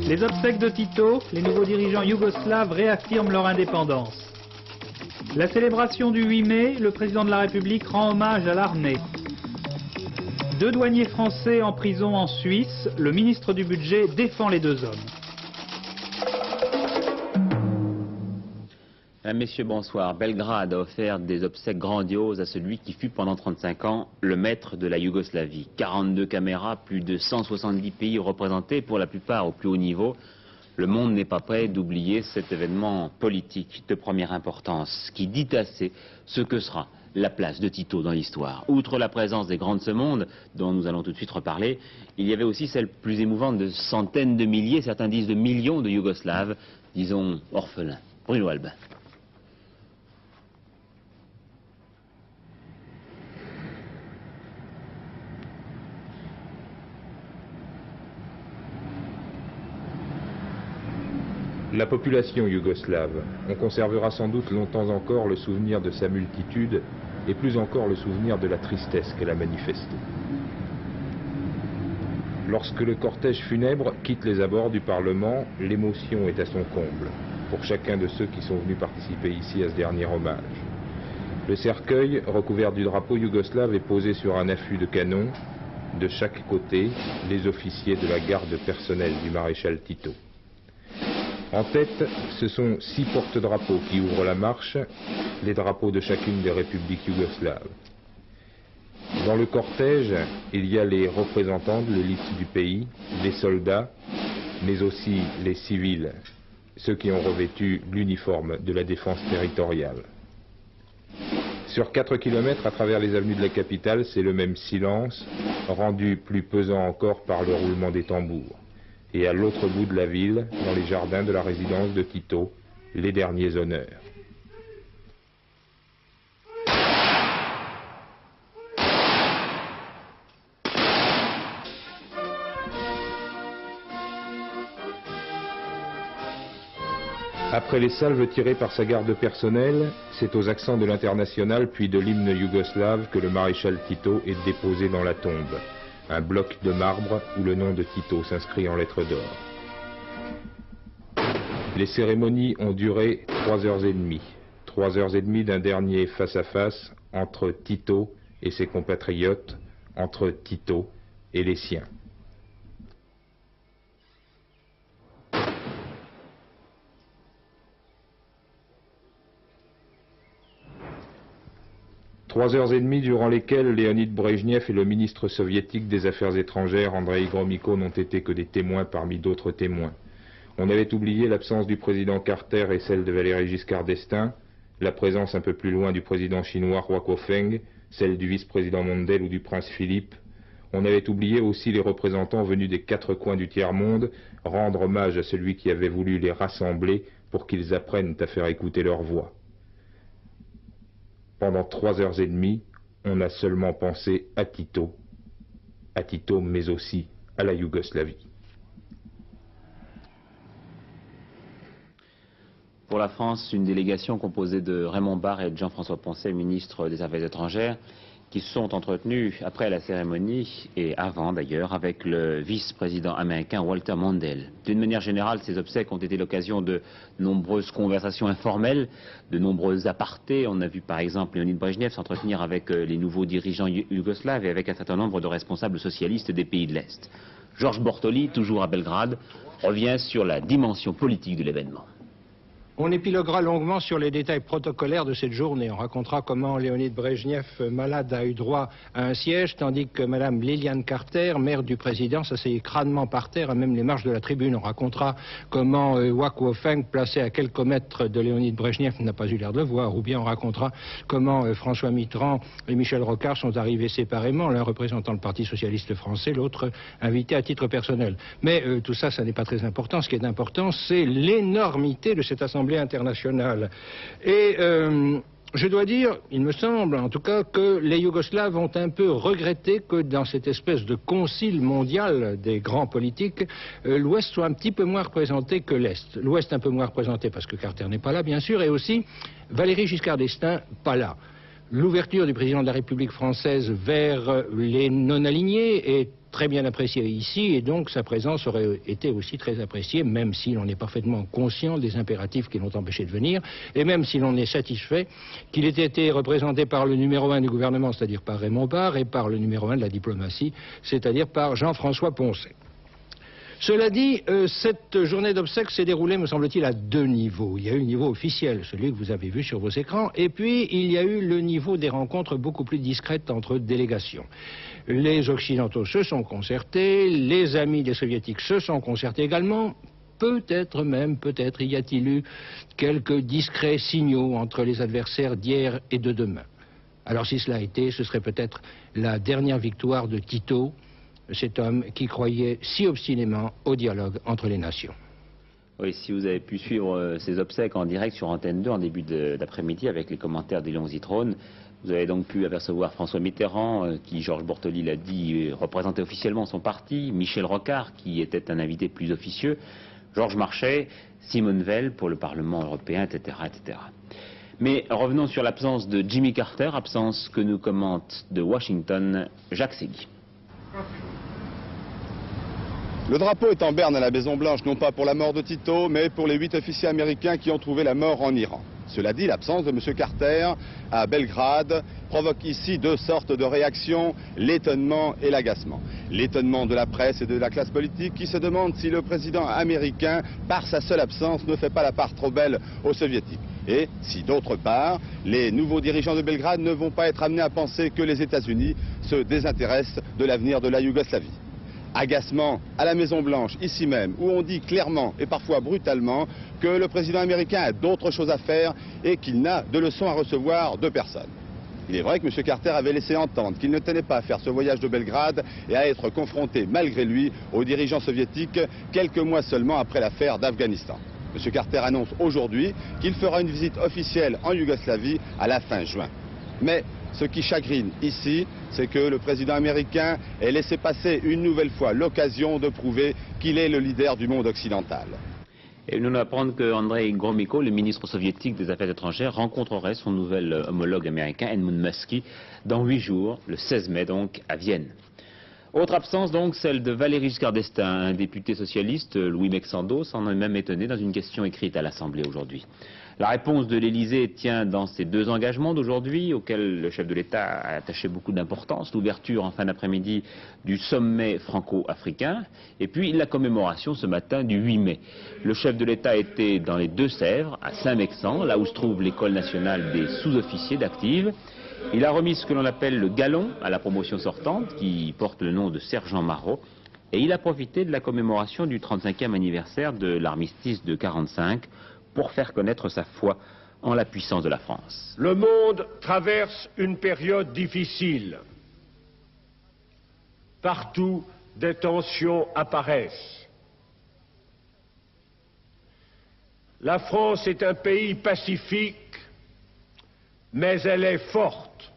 Les obsèques de Tito, les nouveaux dirigeants yougoslaves réaffirment leur indépendance. La célébration du 8 mai, le président de la République rend hommage à l'armée. 2 douaniers français en prison en Suisse, le ministre du Budget défend les 2 hommes. Messieurs, bonsoir. Belgrade a offert des obsèques grandioses à celui qui fut pendant 35 ans le maître de la Yougoslavie. 42 caméras, plus de 170 pays représentés, pour la plupart au plus haut niveau. Le monde n'est pas prêt d'oublier cet événement politique de première importance qui dit assez ce que sera la place de Tito dans l'histoire. Outre la présence des grands de ce monde, dont nous allons tout de suite reparler, il y avait aussi celle plus émouvante de centaines de milliers, certains disent de millions de Yougoslaves, disons orphelins. Bruno Albin. La population yougoslave, on conservera sans doute longtemps encore le souvenir de sa multitude et plus encore le souvenir de la tristesse qu'elle a manifestée. Lorsque le cortège funèbre quitte les abords du Parlement, l'émotion est à son comble pour chacun de ceux qui sont venus participer ici à ce dernier hommage. Le cercueil, recouvert du drapeau yougoslave, est posé sur un affût de canon. De chaque côté, les officiers de la garde personnelle du maréchal Tito. En tête, ce sont 6 porte-drapeaux qui ouvrent la marche, les drapeaux de chacune des républiques yougoslaves. Dans le cortège, il y a les représentants de l'élite du pays, les soldats, mais aussi les civils, ceux qui ont revêtu l'uniforme de la défense territoriale. Sur 4 kilomètres à travers les avenues de la capitale, c'est le même silence, rendu plus pesant encore par le roulement des tambours. Et à l'autre bout de la ville, dans les jardins de la résidence de Tito, les derniers honneurs. Après les salves tirées par sa garde personnelle, c'est aux accents de l'international puis de l'hymne yougoslave que le maréchal Tito est déposé dans la tombe. Un bloc de marbre où le nom de Tito s'inscrit en lettres d'or. Les cérémonies ont duré 3h30. 3h30 d'un dernier face-à-face entre Tito et ses compatriotes, entre Tito et les siens. 3h30 durant lesquelles Léonid Brejnev et le ministre soviétique des Affaires étrangères, Andrei Gromyko, n'ont été que des témoins parmi d'autres témoins. On avait oublié l'absence du président Carter et celle de Valéry Giscard d'Estaing, la présence un peu plus loin du président chinois Hua Guofeng, celle du vice-président Mondale ou du prince Philippe. On avait oublié aussi les représentants venus des 4 coins du tiers-monde, rendre hommage à celui qui avait voulu les rassembler pour qu'ils apprennent à faire écouter leur voix. Pendant 3h30, on a seulement pensé à Tito mais aussi à la Yougoslavie. Pour la France, une délégation composée de Raymond Barre et de Jean-François Poncet, ministre des Affaires étrangères, qui se sont entretenus après la cérémonie, et avant d'ailleurs, avec le vice-président américain Walter Mondale. D'une manière générale, ces obsèques ont été l'occasion de nombreuses conversations informelles, de nombreux apartés. On a vu par exemple Léonid Brejnev s'entretenir avec les nouveaux dirigeants yougoslaves et avec un certain nombre de responsables socialistes des pays de l'Est. Georges Bortoli, toujours à Belgrade, revient sur la dimension politique de l'événement. On épiloguera longuement sur les détails protocolaires de cette journée. On racontera comment Léonid Brejnev, malade, a eu droit à un siège, tandis que Madame Liliane Carter, mère du président, s'asseyait crânement par terre, à même les marches de la tribune. On racontera comment Hua Guofeng, placé à quelques mètres de Léonid Brejnev, n'a pas eu l'air de le voir. Ou bien on racontera comment François Mitterrand et Michel Rocard sont arrivés séparément, l'un représentant le Parti socialiste français, l'autre invité à titre personnel. Mais tout ça, ça n'est pas très important. Ce qui est important, c'est l'énormité de cette assemblée internationale. Et je dois dire, il me semble en tout cas, que les Yougoslaves ont un peu regretté que dans cette espèce de concile mondial des grands politiques, l'Ouest soit un petit peu moins représenté que l'Est. L'Ouest un peu moins représenté parce que Carter n'est pas là, bien sûr, et aussi Valéry Giscard d'Estaing pas là. L'ouverture du président de la République française vers les non-alignés est très bien appréciée ici, et donc sa présence aurait été aussi très appréciée, même si l'on est parfaitement conscient des impératifs qui l'ont empêché de venir, et même si l'on est satisfait qu'il ait été représenté par le numéro 1 du gouvernement, c'est-à-dire par Raymond Barre, et par le numéro 1 de la diplomatie, c'est-à-dire par Jean-François Poncet. Cela dit, cette journée d'obsèques s'est déroulée, me semble-t-il, à deux niveaux. Il y a eu le niveau officiel, celui que vous avez vu sur vos écrans, et puis il y a eu le niveau des rencontres beaucoup plus discrètes entre délégations. Les Occidentaux se sont concertés, les amis des Soviétiques se sont concertés également. Peut-être y a-t-il eu quelques discrets signaux entre les adversaires d'hier et de demain. Alors si cela a été, ce serait peut-être la dernière victoire de Tito, cet homme qui croyait si obstinément au dialogue entre les nations. Oui, si vous avez pu suivre ces obsèques en direct sur Antenne 2 en début d'après-midi avec les commentaires d'Élion Zitrone, vous avez donc pu apercevoir François Mitterrand, qui, Georges Bortoli l'a dit, représentait officiellement son parti, Michel Rocard, qui était un invité plus officieux, Georges Marchais, Simone Veil pour le Parlement européen, etc., etc. Mais revenons sur l'absence de Jimmy Carter, absence que nous commente de Washington Jacques Segui. Le drapeau est en berne à la Maison-Blanche, non pas pour la mort de Tito, mais pour les 8 officiers américains qui ont trouvé la mort en Iran. Cela dit, l'absence de M. Carter à Belgrade provoque ici deux sortes de réactions, l'étonnement et l'agacement. L'étonnement de la presse et de la classe politique qui se demande si le président américain, par sa seule absence, ne fait pas la part trop belle aux soviétiques. Et si d'autre part, les nouveaux dirigeants de Belgrade ne vont pas être amenés à penser que les États-Unis se désintéressent de l'avenir de la Yougoslavie. Agacement à la Maison-Blanche, ici même, où on dit clairement et parfois brutalement que le président américain a d'autres choses à faire et qu'il n'a de leçons à recevoir de personne. Il est vrai que M. Carter avait laissé entendre qu'il ne tenait pas à faire ce voyage de Belgrade et à être confronté, malgré lui, aux dirigeants soviétiques quelques mois seulement après l'affaire d'Afghanistan. M. Carter annonce aujourd'hui qu'il fera une visite officielle en Yougoslavie à la fin juin. Mais ce qui chagrine ici, c'est que le président américain ait laissé passer une nouvelle fois l'occasion de prouver qu'il est le leader du monde occidental. Et nous apprenons que Andrei Gromyko, le ministre soviétique des Affaires étrangères, rencontrerait son nouvel homologue américain, Edmund Muskie, dans 8 jours, le 16 mai donc, à Vienne. Autre absence donc, celle de Valéry Giscard d'Estaing, un député socialiste, Louis Mexando, s'en est même étonné dans une question écrite à l'Assemblée aujourd'hui. La réponse de l'Élysée tient dans ces deux engagements d'aujourd'hui, auxquels le chef de l'État a attaché beaucoup d'importance, l'ouverture en fin d'après-midi du sommet franco-africain, et puis la commémoration ce matin du 8 mai. Le chef de l'État était dans les Deux-Sèvres, à Saint-Mexan, là où se trouve l'école nationale des sous-officiers d'Active. Il a remis ce que l'on appelle le galon à la promotion sortante, qui porte le nom de sergent Marot, et il a profité de la commémoration du 35e anniversaire de l'armistice de 1945 pour faire connaître sa foi en la puissance de la France. Le monde traverse une période difficile. Partout, des tensions apparaissent. La France est un pays pacifique, mais elle est forte.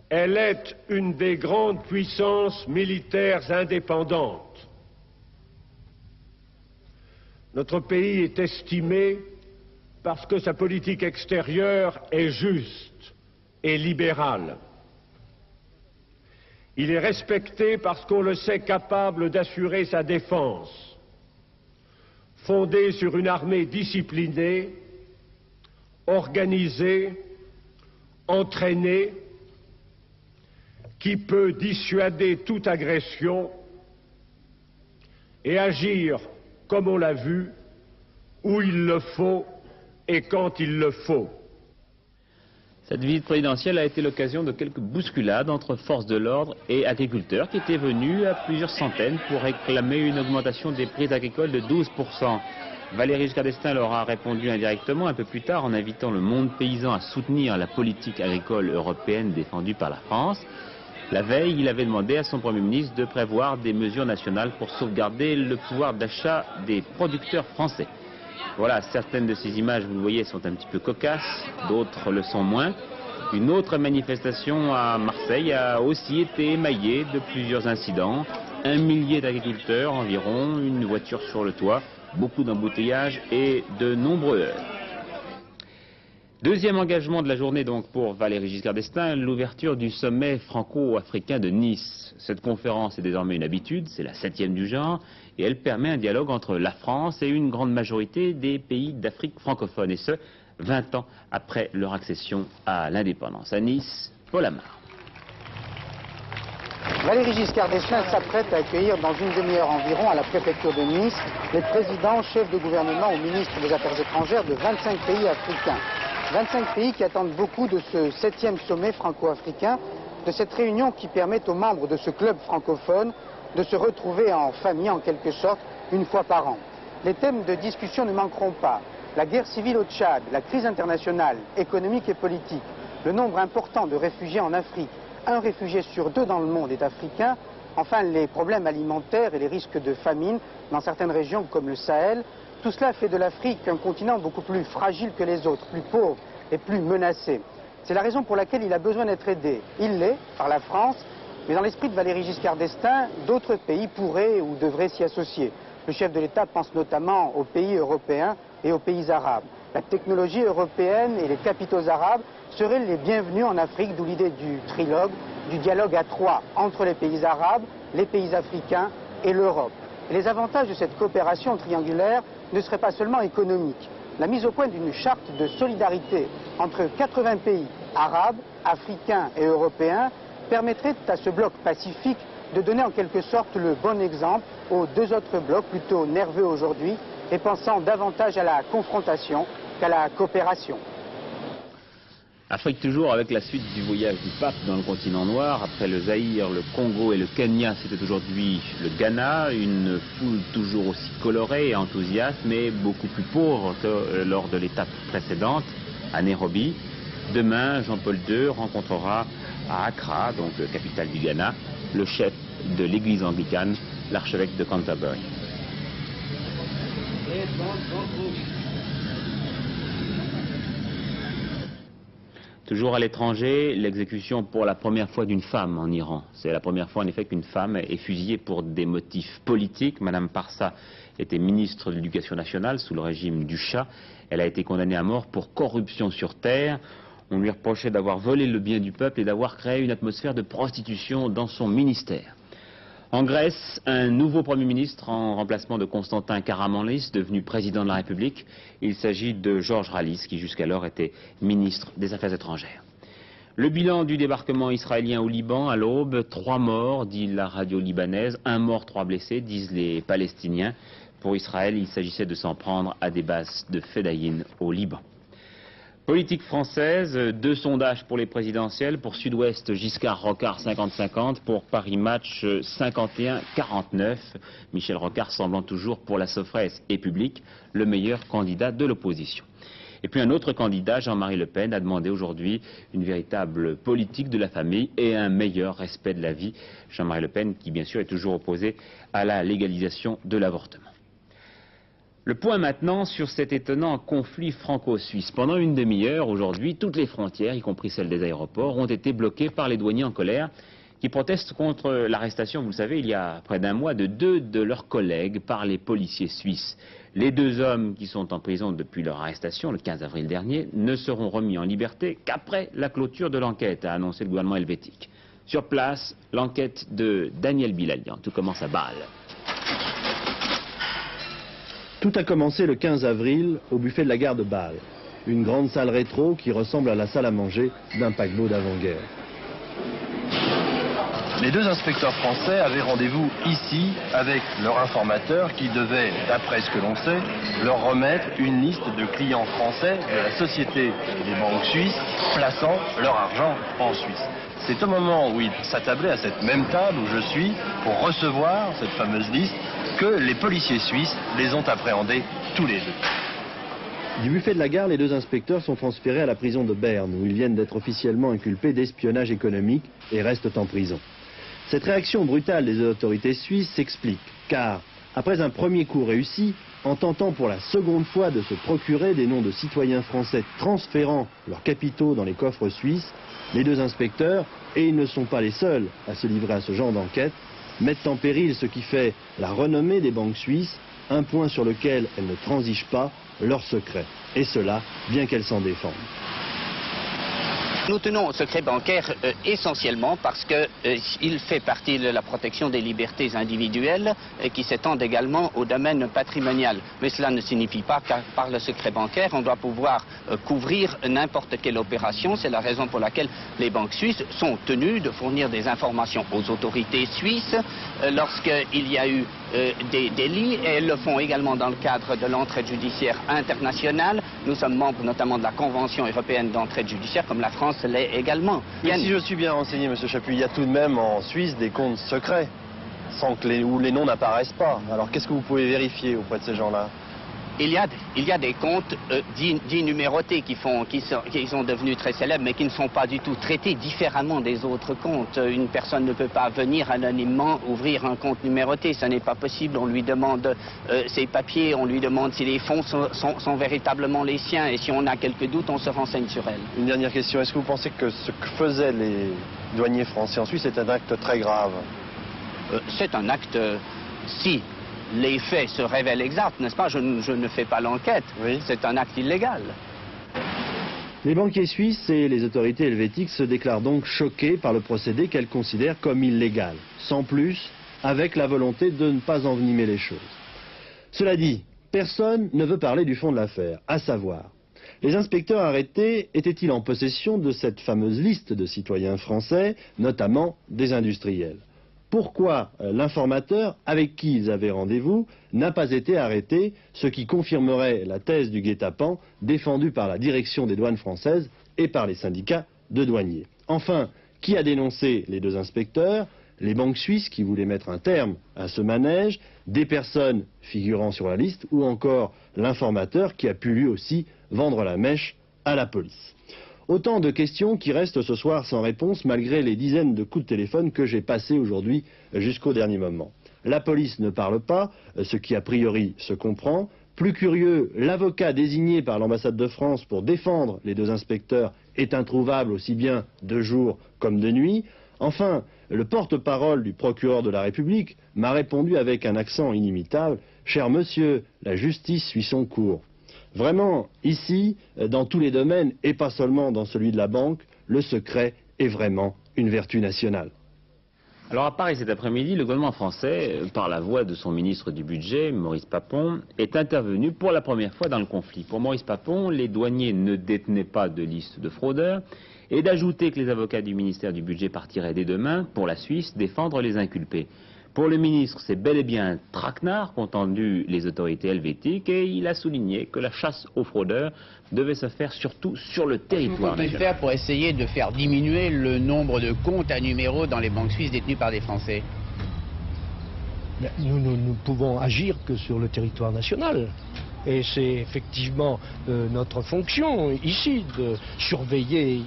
Elle est une des grandes puissances militaires indépendantes. Notre pays est estimé parce que sa politique extérieure est juste et libérale. Il est respecté parce qu'on le sait capable d'assurer sa défense, fondée sur une armée disciplinée, organisée, entraînée, qui peut dissuader toute agression et agir comme on l'a vu, où il le faut et quand il le faut. Cette visite présidentielle a été l'occasion de quelques bousculades entre forces de l'ordre et agriculteurs qui étaient venus à plusieurs centaines pour réclamer une augmentation des prix agricoles de 12%. Valéry Giscard d'Estaing leur a répondu indirectement un peu plus tard en invitant le monde paysan à soutenir la politique agricole européenne défendue par la France. La veille, il avait demandé à son Premier ministre de prévoir des mesures nationales pour sauvegarder le pouvoir d'achat des producteurs français. Voilà, certaines de ces images, vous le voyez, sont un petit peu cocasses, d'autres le sont moins. Une autre manifestation à Marseille a aussi été émaillée de plusieurs incidents. 1 millier d'agriculteurs environ, une voiture sur le toit, beaucoup d'embouteillages et de nombreux heurts. Deuxième engagement de la journée donc pour Valéry Giscard d'Estaing, l'ouverture du sommet franco-africain de Nice. Cette conférence est désormais une habitude, c'est la 7e du genre, et elle permet un dialogue entre la France et une grande majorité des pays d'Afrique francophone, et ce, 20 ans après leur accession à l'indépendance. À Nice, Paul Amar. Valéry Giscard d'Estaing s'apprête à accueillir dans une demi-heure environ à la préfecture de Nice les présidents, chefs de gouvernement ou ministres des Affaires étrangères de 25 pays africains. 25 pays qui attendent beaucoup de ce 7e sommet franco-africain, de cette réunion qui permet aux membres de ce club francophone de se retrouver en famille en quelque sorte une fois par an. Les thèmes de discussion ne manqueront pas. La guerre civile au Tchad, la crise internationale, économique et politique, le nombre important de réfugiés en Afrique, un réfugié sur 2 dans le monde est africain, enfin les problèmes alimentaires et les risques de famine dans certaines régions comme le Sahel. Tout cela fait de l'Afrique un continent beaucoup plus fragile que les autres, plus pauvre et plus menacé. C'est la raison pour laquelle il a besoin d'être aidé. Il l'est par la France, mais dans l'esprit de Valéry Giscard d'Estaing, d'autres pays pourraient ou devraient s'y associer. Le chef de l'État pense notamment aux pays européens et aux pays arabes. La technologie européenne et les capitaux arabes seraient les bienvenus en Afrique, d'où l'idée du trilogue, du dialogue à 3 entre les pays arabes, les pays africains et l'Europe. Les avantages de cette coopération triangulaire ne seraient pas seulement économiques. La mise au point d'une charte de solidarité entre 80 pays arabes, africains et européens permettrait à ce bloc pacifique de donner en quelque sorte le bon exemple aux 2 autres blocs plutôt nerveux aujourd'hui et pensant davantage à la confrontation qu'à la coopération. Afrique toujours avec la suite du voyage du pape dans le continent noir. Après le Zaïre, le Congo et le Kenya, c'était aujourd'hui le Ghana. Une foule toujours aussi colorée et enthousiaste, mais beaucoup plus pauvre que lors de l'étape précédente, à Nairobi. Demain, Jean-Paul II rencontrera à Accra, donc capitale du Ghana, le chef de l'église anglicane, l'archevêque de Canterbury. Toujours à l'étranger, l'exécution pour la première fois d'une femme en Iran. C'est la première fois en effet qu'une femme est fusillée pour des motifs politiques. Madame Parsa était ministre de l'Éducation nationale sous le régime du Shah. Elle a été condamnée à mort pour corruption sur terre. On lui reprochait d'avoir volé le bien du peuple et d'avoir créé une atmosphère de prostitution dans son ministère. En Grèce, un nouveau Premier ministre en remplacement de Constantin Karamanlis, devenu président de la République. Il s'agit de Georges Rallis, qui jusqu'alors était ministre des Affaires étrangères. Le bilan du débarquement israélien au Liban à l'aube, 3 morts, dit la radio libanaise, 1 mort, 3 blessés, disent les Palestiniens. Pour Israël, il s'agissait de s'en prendre à des bases de Fedaïn au Liban. Politique française, 2 sondages pour les présidentielles, pour Sud-Ouest, Giscard Rocard 50-50, pour Paris Match 51-49. Michel Rocard semblant toujours pour la Sofresse et Public, le meilleur candidat de l'opposition. Et puis un autre candidat, Jean-Marie Le Pen, a demandé aujourd'hui une véritable politique de la famille et un meilleur respect de la vie. Jean-Marie Le Pen qui bien sûr est toujours opposé à la légalisation de l'avortement. Le point maintenant sur cet étonnant conflit franco-suisse. Pendant une demi-heure, aujourd'hui, toutes les frontières, y compris celles des aéroports, ont été bloquées par les douaniers en colère qui protestent contre l'arrestation, vous le savez, il y a près d'1 mois, de 2 de leurs collègues par les policiers suisses. Les 2 hommes qui sont en prison depuis leur arrestation, le 15 avril dernier, ne seront remis en liberté qu'après la clôture de l'enquête, a annoncé le gouvernement helvétique. Sur place, l'enquête de Daniel Bilalian. Tout commence à Bâle. Tout a commencé le 15 avril au buffet de la gare de Bâle. Une grande salle rétro qui ressemble à la salle à manger d'un paquebot d'avant-guerre. Les 2 inspecteurs français avaient rendez-vous ici avec leur informateur qui devait, d'après ce que l'on sait, leur remettre une liste de clients français de la Société des banques suisses plaçant leur argent en Suisse. C'est au moment où ils s'attablaient à cette même table où je suis pour recevoir cette fameuse liste que les policiers suisses les ont appréhendés tous les 2. Du buffet de la gare, les 2 inspecteurs sont transférés à la prison de Berne où ils viennent d'être officiellement inculpés d'espionnage économique et restent en prison. Cette réaction brutale des autorités suisses s'explique car, après un premier coup réussi, en tentant pour la seconde fois de se procurer des noms de citoyens français transférant leurs capitaux dans les coffres suisses, les 2 inspecteurs, et ils ne sont pas les seuls à se livrer à ce genre d'enquête, mettent en péril ce qui fait la renommée des banques suisses, un point sur lequel elles ne transigent pas, leur secret. Et cela, bien qu'elles s'en défendent. Nous tenons au secret bancaire essentiellement parce qu'il fait partie de la protection des libertés individuelles qui s'étendent également au domaine patrimonial. Mais cela ne signifie pas qu'à par le secret bancaire, on doit pouvoir couvrir n'importe quelle opération. C'est la raison pour laquelle les banques suisses sont tenues de fournir des informations aux autorités suisses lorsqu'il y a eu des délits, et elles le font également dans le cadre de l'entraide judiciaire internationale. Nous sommes membres notamment de la Convention européenne d'entraide judiciaire, comme la France l'est également. Mais si je suis bien renseigné, M. Chappuis, il y a tout de même en Suisse des comptes secrets, où les noms n'apparaissent pas. Alors qu'est-ce que vous pouvez vérifier auprès de ces gens-là? Il y a des comptes dits numérotés qui sont devenus très célèbres, mais qui ne sont pas du tout traités différemment des autres comptes. Une personne ne peut pas venir anonymement ouvrir un compte numéroté, ce n'est pas possible. On lui demande ses papiers, on lui demande si les fonds sont véritablement les siens, et si on a quelques doutes, on se renseigne sur elles. Une dernière question, est-ce que vous pensez que ce que faisaient les douaniers français en Suisse est un acte très grave? C'est un acte, si les faits se révèlent exacts, n'est-ce pas? Je ne fais pas l'enquête. Oui. C'est un acte illégal. Les banquiers suisses et les autorités helvétiques se déclarent donc choqués par le procédé qu'elles considèrent comme illégal, sans plus, avec la volonté de ne pas envenimer les choses. Cela dit, personne ne veut parler du fond de l'affaire, à savoir, les inspecteurs arrêtés étaient-ils en possession de cette fameuse liste de citoyens français, notamment des industriels? Pourquoi l'informateur avec qui ils avaient rendez-vous n'a pas été arrêté, ce qui confirmerait la thèse du guet-apens défendue par la direction des douanes françaises et par les syndicats de douaniers. Enfin, qui a dénoncé les deux inspecteurs? Les banques suisses qui voulaient mettre un terme à ce manège, des personnes figurant sur la liste, ou encore l'informateur qui a pu lui aussi vendre la mèche à la police. Autant de questions qui restent ce soir sans réponse malgré les dizaines de coups de téléphone que j'ai passés aujourd'hui jusqu'au dernier moment. La police ne parle pas, ce qui a priori se comprend. Plus curieux, l'avocat désigné par l'ambassade de France pour défendre les deux inspecteurs est introuvable aussi bien de jour comme de nuit. Enfin, le porte-parole du procureur de la République m'a répondu avec un accent inimitable « Cher monsieur, la justice suit son cours ». Vraiment, ici, dans tous les domaines, et pas seulement dans celui de la banque, le secret est vraiment une vertu nationale. Alors à Paris cet après-midi, le gouvernement français, par la voix de son ministre du Budget, Maurice Papon, est intervenu pour la première fois dans le conflit. Pour Maurice Papon, les douaniers ne détenaient pas de liste de fraudeurs, et d'ajouter que les avocats du ministère du Budget partiraient dès demain pour la Suisse défendre les inculpés. Pour le ministre, c'est bel et bien un traquenard qu'ont tendu les autorités helvétiques, et il a souligné que la chasse aux fraudeurs devait se faire surtout sur le territoire. Qu'est-ce qu'on peut faire pour essayer de faire diminuer le nombre de comptes à numéros dans les banques suisses détenues par des Français? Nous ne pouvons agir que sur le territoire national. Et c'est effectivement notre fonction ici de surveiller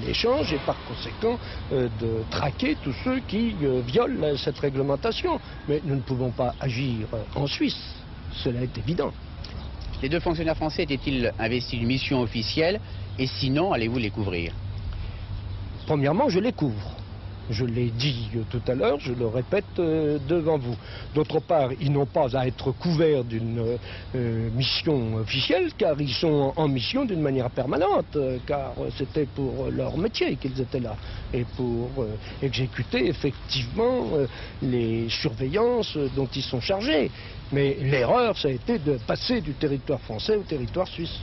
l'échange et par conséquent de traquer tous ceux qui violent cette réglementation. Mais nous ne pouvons pas agir en Suisse, cela est évident. Les deux fonctionnaires français étaient-ils investis d'une mission officielle, et sinon allez-vous les couvrir? Premièrement, je les couvre. Je l'ai dit tout à l'heure, je le répète devant vous. D'autre part, ils n'ont pas à être couverts d'une mission officielle, car ils sont en mission d'une manière permanente, car c'était pour leur métier qu'ils étaient là, et pour exécuter effectivement les surveillances dont ils sont chargés. Mais l'erreur, ça a été de passer du territoire français au territoire suisse.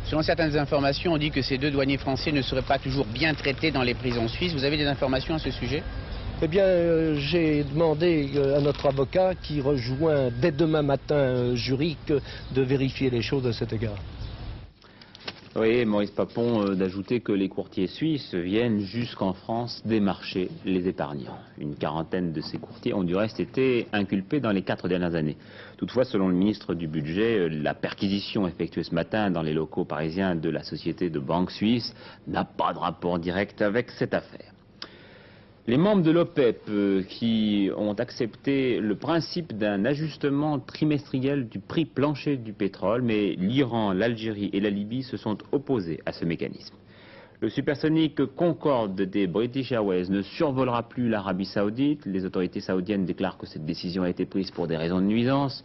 Selon certaines informations, on dit que ces deux douaniers français ne seraient pas toujours bien traités dans les prisons suisses. Vous avez des informations à ce sujet? Eh bien, j'ai demandé à notre avocat qui rejoint dès demain matin Zurich de vérifier les choses à cet égard. Oui, Maurice Papon, d'ajouter que les courtiers suisses viennent jusqu'en France démarcher les épargnants. Une quarantaine de ces courtiers ont du reste été inculpés dans les 4 dernières années. Toutefois, selon le ministre du Budget, la perquisition effectuée ce matin dans les locaux parisiens de la société de banque suisse n'a pas de rapport direct avec cette affaire. Les membres de l'OPEP qui ont accepté le principe d'un ajustement trimestriel du prix plancher du pétrole, mais l'Iran, l'Algérie et la Libye se sont opposés à ce mécanisme. Le supersonique Concorde des British Airways ne survolera plus l'Arabie Saoudite. Les autorités saoudiennes déclarent que cette décision a été prise pour des raisons de nuisance.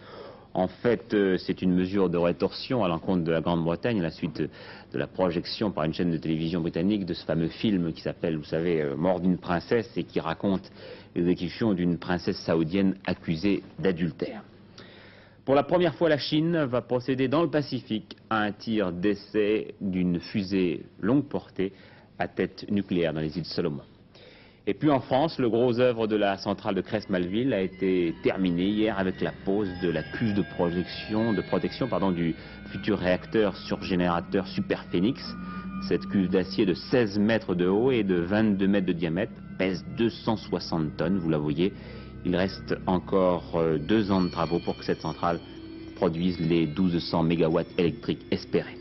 En fait, c'est une mesure de rétorsion à l'encontre de la Grande-Bretagne à la suite de la projection par une chaîne de télévision britannique de ce fameux film qui s'appelle, vous savez, Mort d'une princesse, et qui raconte l'exécution d'une princesse saoudienne accusée d'adultère. Pour la première fois, la Chine va procéder dans le Pacifique à un tir d'essai d'une fusée longue portée à tête nucléaire dans les îles Salomon. Et puis en France, le gros œuvre de la centrale de Crest-Malville a été terminé hier avec la pose de la cuve de protection du futur réacteur surgénérateur Super Phénix. Cette cuve d'acier de 16 mètres de haut et de 22 mètres de diamètre pèse 260 tonnes, vous la voyez. Il reste encore 2 ans de travaux pour que cette centrale produise les 1200 mégawatts électriques espérés.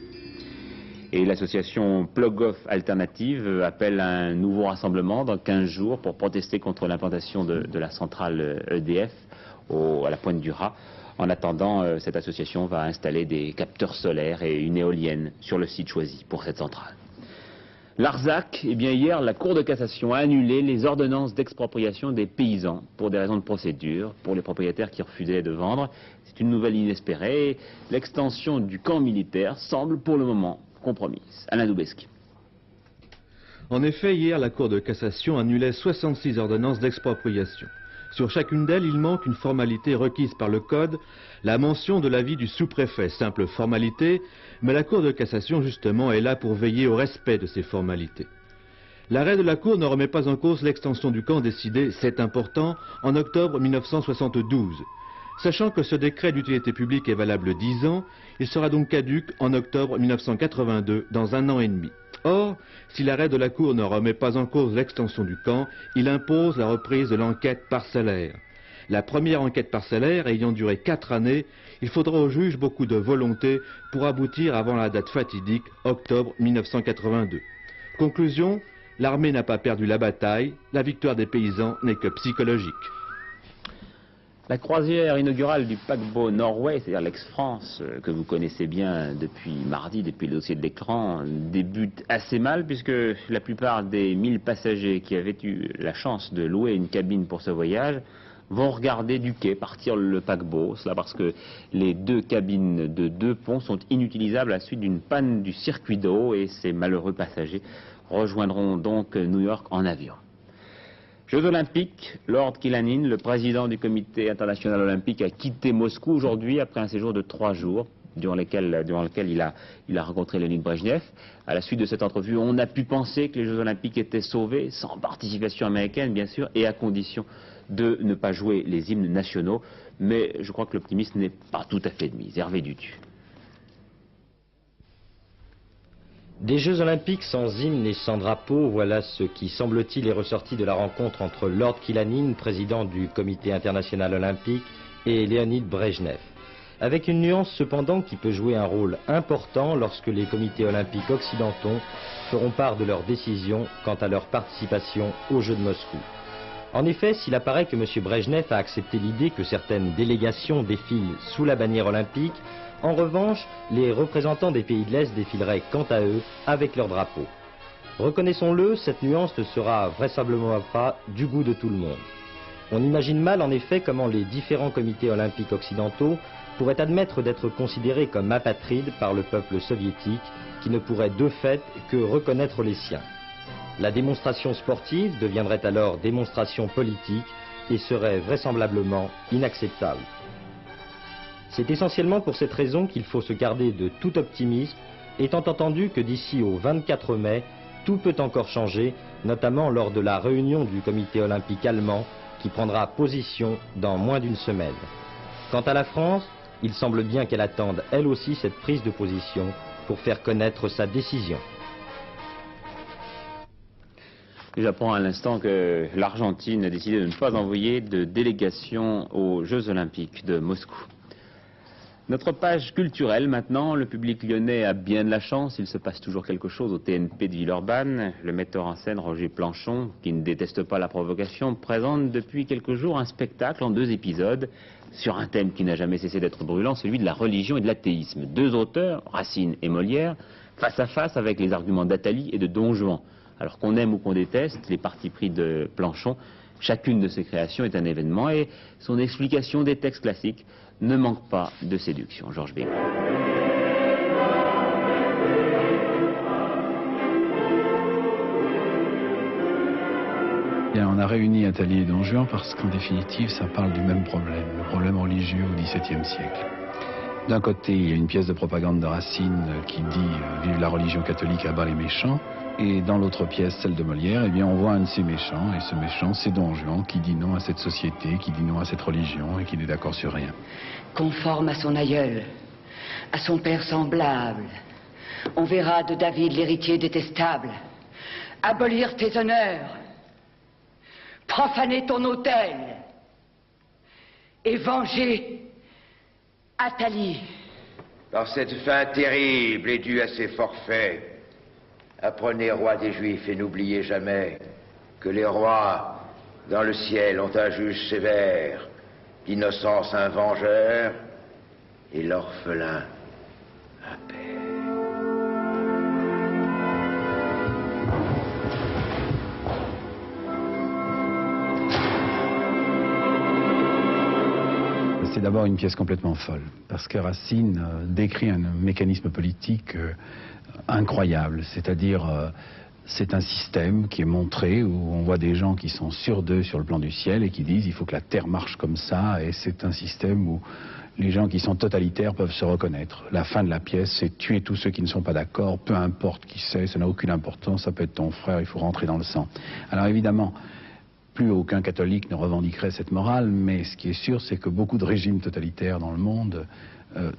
Et l'association Plug-Off Alternative appelle à un nouveau rassemblement dans 15 jours pour protester contre l'implantation de la centrale EDF à la pointe du Raz. En attendant, cette association va installer des capteurs solaires et une éolienne sur le site choisi pour cette centrale. L'Arzac, eh bien hier, la Cour de cassation a annulé les ordonnances d'expropriation des paysans pour des raisons de procédure, pour les propriétaires qui refusaient de vendre. C'est une nouvelle inespérée. L'extension du camp militaire semble pour le moment compromise. Alain Doubesky. En effet, hier, la Cour de cassation annulait 66 ordonnances d'expropriation. Sur chacune d'elles, il manque une formalité requise par le Code, la mention de l'avis du sous-préfet, simple formalité, mais la Cour de cassation, justement, est là pour veiller au respect de ces formalités. L'arrêt de la Cour ne remet pas en cause l'extension du camp décidée, c'est important, en octobre 1972. Sachant que ce décret d'utilité publique est valable 10 ans, il sera donc caduc en octobre 1982, dans 1 an et demi. Or, si l'arrêt de la Cour ne remet pas en cause l'extension du camp, il impose la reprise de l'enquête parcellaire. La première enquête parcellaire ayant duré 4 années, il faudra au juge beaucoup de volonté pour aboutir avant la date fatidique, octobre 1982. Conclusion, l'armée n'a pas perdu la bataille, la victoire des paysans n'est que psychologique. La croisière inaugurale du paquebot Norway, c'est-à-dire l'Ex-France, que vous connaissez bien depuis mardi, depuis le dossier de l'écran, débute assez mal puisque la plupart des 1000 passagers qui avaient eu la chance de louer une cabine pour ce voyage vont regarder du quai partir le paquebot. Cela parce que les 2 cabines de 2 ponts sont inutilisables à la suite d'une panne du circuit d'eau et ces malheureux passagers rejoindront donc New York en avion. Jeux olympiques, Lord Killanin, le président du comité international olympique, a quitté Moscou aujourd'hui après un séjour de 3 jours durant lequel il a rencontré Léonid Brejnev. À la suite de cette entrevue, on a pu penser que les Jeux olympiques étaient sauvés, sans participation américaine bien sûr, et à condition de ne pas jouer les hymnes nationaux. Mais je crois que l'optimisme n'est pas tout à fait de mise. Hervé Dutu. Des Jeux Olympiques sans hymne et sans drapeau, voilà ce qui semble-t-il est ressorti de la rencontre entre Lord Killanin, président du Comité international olympique, et Léonid Brejnev. Avec une nuance cependant qui peut jouer un rôle important lorsque les comités olympiques occidentaux feront part de leurs décisions quant à leur participation aux Jeux de Moscou. En effet, s'il apparaît que M. Brejnev a accepté l'idée que certaines délégations défilent sous la bannière olympique, en revanche, les représentants des pays de l'Est défileraient quant à eux avec leur drapeau. Reconnaissons-le, cette nuance ne sera vraisemblablement pas du goût de tout le monde. On imagine mal en effet comment les différents comités olympiques occidentaux pourraient admettre d'être considérés comme apatrides par le peuple soviétique qui ne pourrait de fait que reconnaître les siens. La démonstration sportive deviendrait alors démonstration politique et serait vraisemblablement inacceptable. C'est essentiellement pour cette raison qu'il faut se garder de tout optimisme, étant entendu que d'ici au 24 mai, tout peut encore changer, notamment lors de la réunion du comité olympique allemand qui prendra position dans moins d'une semaine. Quant à la France, il semble bien qu'elle attende elle aussi cette prise de position pour faire connaître sa décision. J'apprends à l'instant que l'Argentine a décidé de ne pas envoyer de délégation aux Jeux Olympiques de Moscou. Notre page culturelle maintenant, le public lyonnais a bien de la chance, il se passe toujours quelque chose au TNP de Villeurbanne. Le metteur en scène Roger Planchon, qui ne déteste pas la provocation, présente depuis quelques jours un spectacle en 2 épisodes sur un thème qui n'a jamais cessé d'être brûlant, celui de la religion et de l'athéisme. 2 auteurs, Racine et Molière, face à face avec les arguments d'Athalie et de Don Juan. Alors qu'on aime ou qu'on déteste, les partis pris de Planchon Chacune de ces créations est un événement et son explication des textes classiques ne manque pas de séduction. Georges Bégaud. On a réuni Athalie et Don Juan parce qu'en définitive, ça parle du même problème, le problème religieux au XVIIe siècle. D'un côté, il y a une pièce de propagande de Racine qui dit « Vive la religion catholique, à bas les méchants ». Et dans l'autre pièce, celle de Molière, eh bien, on voit un de ces méchants, et ce méchant, c'est Don Juan, qui dit non à cette société, qui dit non à cette religion, et qui n'est d'accord sur rien. Conforme à son aïeul, à son père semblable, on verra de David l'héritier détestable, abolir tes honneurs, profaner ton autel, et venger Athalie. Par cette fin terrible et due à ses forfaits, apprenez, roi des Juifs, et n'oubliez jamais que les rois dans le ciel ont un juge sévère, l'innocence un vengeur, et l'orphelin un père. C'est d'abord une pièce complètement folle, parce que Racine décrit un mécanisme politique incroyable, c'est-à-dire c'est un système qui est montré où on voit des gens qui sont sûrs d'eux sur le plan du ciel et qui disent il faut que la terre marche comme ça, et c'est un système où les gens qui sont totalitaires peuvent se reconnaître. La fin de la pièce, c'est tuer tous ceux qui ne sont pas d'accord, peu importe qui c'est, ça n'a aucune importance, ça peut être ton frère, il faut rentrer dans le sang. Alors évidemment, plus aucun catholique ne revendiquerait cette morale, mais ce qui est sûr, c'est que beaucoup de régimes totalitaires dans le monde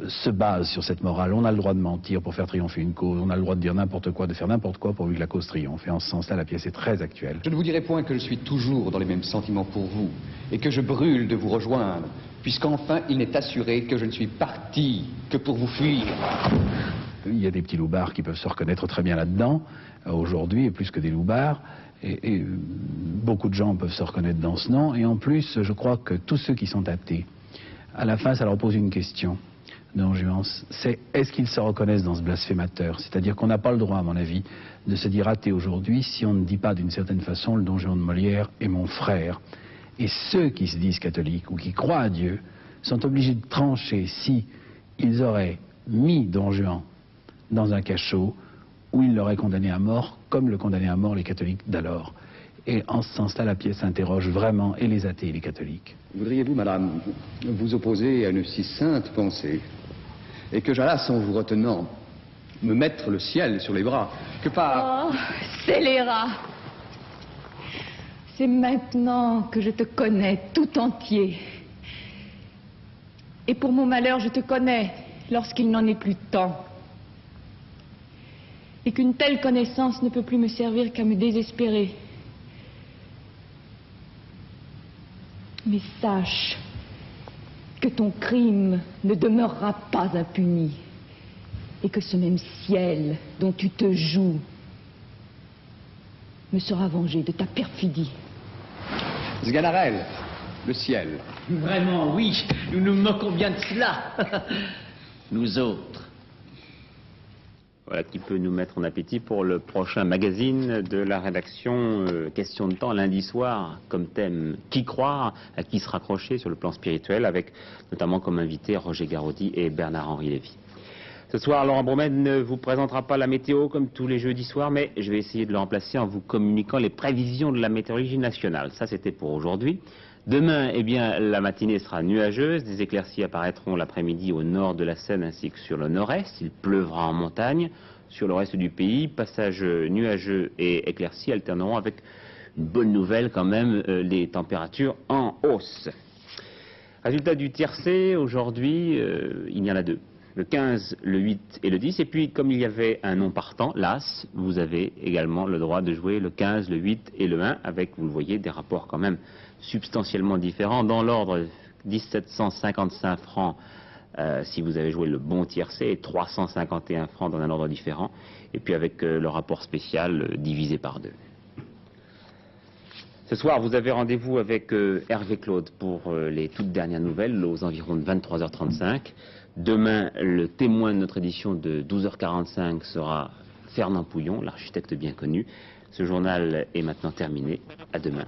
se basent sur cette morale. On a le droit de mentir pour faire triompher une cause, on a le droit de dire n'importe quoi, de faire n'importe quoi pourvu que la cause triomphe. Et en ce sens-là, la pièce est très actuelle. Je ne vous dirai point que je suis toujours dans les mêmes sentiments pour vous, et que je brûle de vous rejoindre, puisqu'enfin il n'est assuré que je ne suis parti que pour vous fuir. Il y a des petits loupards qui peuvent se reconnaître très bien là-dedans, aujourd'hui, et plus que des loupards. Et beaucoup de gens peuvent se reconnaître dans ce nom. Et en plus, je crois que tous ceux qui sont athées, à la fin, ça leur pose une question, Don Juan, c'est est-ce qu'ils se reconnaissent dans ce blasphémateur? C'est-à-dire qu'on n'a pas le droit, à mon avis, de se dire athée aujourd'hui si on ne dit pas d'une certaine façon le Don Juan de Molière est mon frère. Et ceux qui se disent catholiques ou qui croient à Dieu sont obligés de trancher si ils auraient mis Don Juan dans un cachot où ils l'auraient condamné à mort, comme le condamnaient à mort les catholiques d'alors. Et en ce sens-là, la pièce interroge vraiment et les athées et les catholiques. Voudriez-vous, madame, vous opposer à une si sainte pensée, et que j'allasse en vous retenant, me mettre le ciel sur les bras, que par... Oh, scélérat! C'est maintenant que je te connais tout entier. Et pour mon malheur, je te connais lorsqu'il n'en est plus temps. Et qu'une telle connaissance ne peut plus me servir qu'à me désespérer. Mais sache que ton crime ne demeurera pas impuni, et que ce même ciel dont tu te joues me sera vengé de ta perfidie. Sganarelle, le ciel. Vraiment, oui, nous nous moquons bien de cela. Nous autres. Voilà qui peut nous mettre en appétit pour le prochain magazine de la rédaction. Question de temps, lundi soir, comme thème qui croire, à qui se raccrocher sur le plan spirituel, avec notamment comme invité Roger Garaudy et Bernard-Henri Lévy. Ce soir, Laurent Broumède ne vous présentera pas la météo comme tous les jeudis soirs, mais je vais essayer de le remplacer en vous communiquant les prévisions de la météorologie nationale. Ça, c'était pour aujourd'hui. Demain, eh bien, la matinée sera nuageuse. Des éclaircies apparaîtront l'après-midi au nord de la Seine ainsi que sur le nord-est. Il pleuvra en montagne. Sur le reste du pays, passages nuageux et éclaircies alterneront avec une bonne nouvelle quand même, les températures en hausse. Résultat du tiercé, aujourd'hui, il y en a deux. Le 15, le 8 et le 10. Et puis, comme il y avait un nom partant, l'As, vous avez également le droit de jouer le 15, le 8 et le 1, avec, vous le voyez, des rapports quand même substantiellement différents. Dans l'ordre, 1755 francs si vous avez joué le bon tiercé, et 351 francs dans un ordre différent. Et puis avec le rapport spécial divisé par 2. Ce soir, vous avez rendez-vous avec Hervé Claude pour les toutes dernières nouvelles aux environs de 23h35. Demain, le témoin de notre édition de 12h45 sera Fernand Pouillon, l'architecte bien connu. Ce journal est maintenant terminé. À demain.